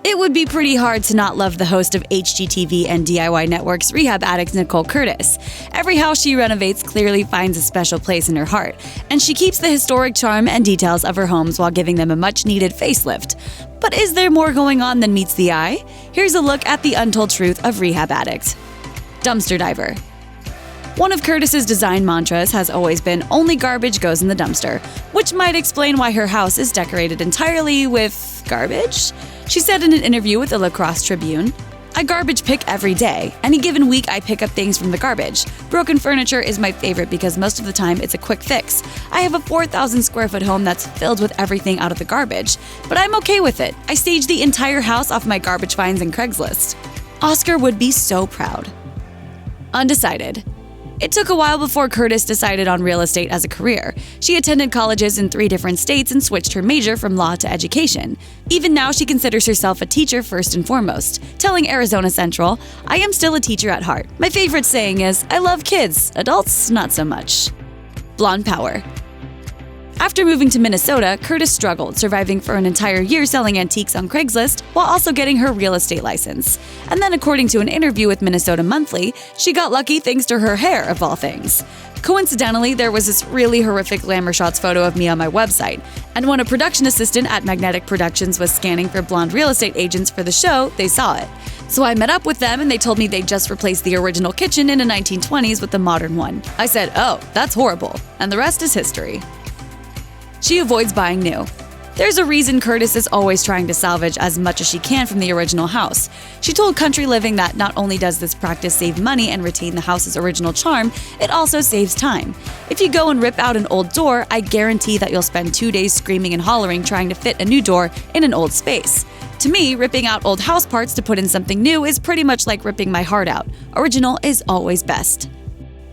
It would be pretty hard to not love the host of HGTV and DIY Network's Rehab Addict, Nicole Curtis. Every house she renovates clearly finds a special place in her heart, and she keeps the historic charm and details of her homes while giving them a much-needed facelift. But is there more going on than meets the eye? Here's a look at the untold truth of Rehab Addict. Dumpster diver. One of Curtis's design mantras has always been only garbage goes in the dumpster, which might explain why her house is decorated entirely with garbage. She said in an interview with the La Crosse Tribune, "I garbage pick every day. Any given week I pick up things from the garbage. Broken furniture is my favorite because most of the time it's a quick fix. I have a 4,000 square foot home that's filled with everything out of the garbage, but I'm okay with it. I staged the entire house off my garbage finds and Craigslist." Oscar would be so proud. Undecided. It took a while before Curtis decided on real estate as a career. She attended colleges in 3 different states and switched her major from law to education. Even now, she considers herself a teacher first and foremost, telling Arizona Central, "I am still a teacher at heart. My favorite saying is, I love kids, adults not so much." Blonde power. After moving to Minnesota, Curtis struggled, surviving for an entire year selling antiques on Craigslist while also getting her real estate license. And then, according to an interview with Minnesota Monthly, she got lucky thanks to her hair, of all things. Coincidentally, there was this really horrific glamour shots photo of me on my website, and when a production assistant at Magnetic Productions was scanning for blonde real estate agents for the show, they saw it. So I met up with them and they told me they just replaced the original kitchen in the 1920s with a modern one. I said, "Oh, that's horrible," and the rest is history. She avoids buying new. There's a reason Curtis is always trying to salvage as much as she can from the original house. She told Country Living that not only does this practice save money and retain the house's original charm, it also saves time. If you go and rip out an old door, I guarantee that you'll spend 2 days screaming and hollering trying to fit a new door in an old space. To me, ripping out old house parts to put in something new is pretty much like ripping my heart out. Original is always best.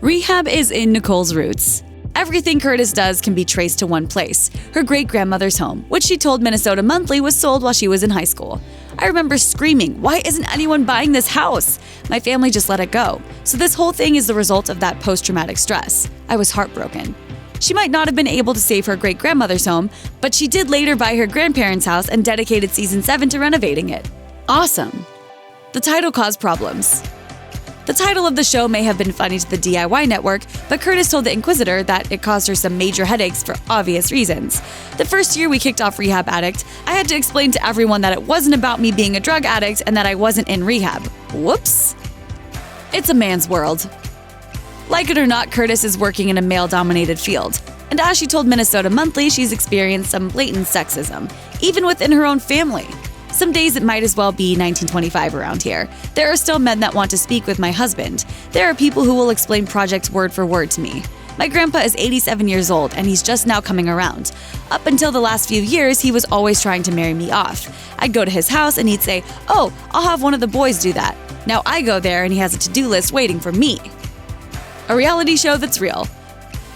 Rehab is in Nicole's roots. Everything Curtis does can be traced to one place, her great-grandmother's home, which she told Minnesota Monthly was sold while she was in high school. "I remember screaming, 'Why isn't anyone buying this house?' My family just let it go. So this whole thing is the result of that post-traumatic stress. I was heartbroken." She might not have been able to save her great-grandmother's home, but she did later buy her grandparents' house and dedicated season 7 to renovating it. Awesome. The title caused problems. The title of the show may have been funny to the DIY network, but Curtis told the Inquisitor that it caused her some major headaches for obvious reasons. "The first year we kicked off Rehab Addict, I had to explain to everyone that it wasn't about me being a drug addict and that I wasn't in rehab. Whoops. It's a man's world." Like it or not, Curtis is working in a male-dominated field. And as she told Minnesota Monthly, she's experienced some blatant sexism, even within her own family. "Some days it might as well be 1925 around here. There are still men that want to speak with my husband. There are people who will explain projects word for word to me. My grandpa is 87 years old and he's just now coming around. Up until the last few years, he was always trying to marry me off. I'd go to his house and he'd say, 'Oh, I'll have one of the boys do that.' Now I go there and he has a to-do list waiting for me." A reality show that's real.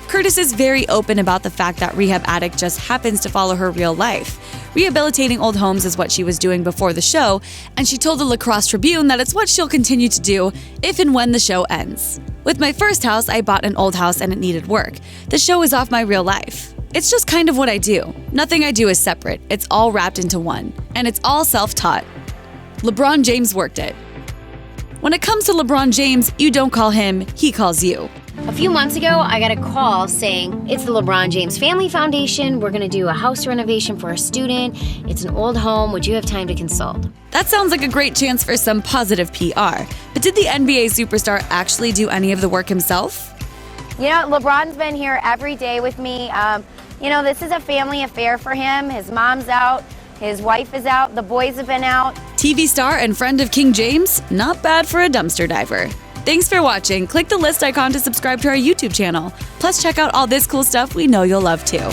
Curtis is very open about the fact that Rehab Addict just happens to follow her real life. Rehabilitating old homes is what she was doing before the show, and she told the La Crosse Tribune that it's what she'll continue to do if and when the show ends. "With my first house, I bought an old house and it needed work. The show is off my real life. It's just kind of what I do. Nothing I do is separate. It's all wrapped into one. And it's all self-taught." LeBron James worked it. When it comes to LeBron James, you don't call him, he calls you. A few months ago, I got a call saying, "It's the LeBron James Family Foundation. We're going to do a house renovation for a student. It's an old home. Would you have time to consult?" That sounds like a great chance for some positive PR. But did the NBA superstar actually do any of the work himself? You know, LeBron's been here every day with me. This is a family affair for him. His mom's out. His wife is out. The boys have been out. TV star and friend of King James? Not bad for a dumpster diver. Thanks for watching. Click the list icon to subscribe to our YouTube channel. Plus, check out all this cool stuff we know you'll love too.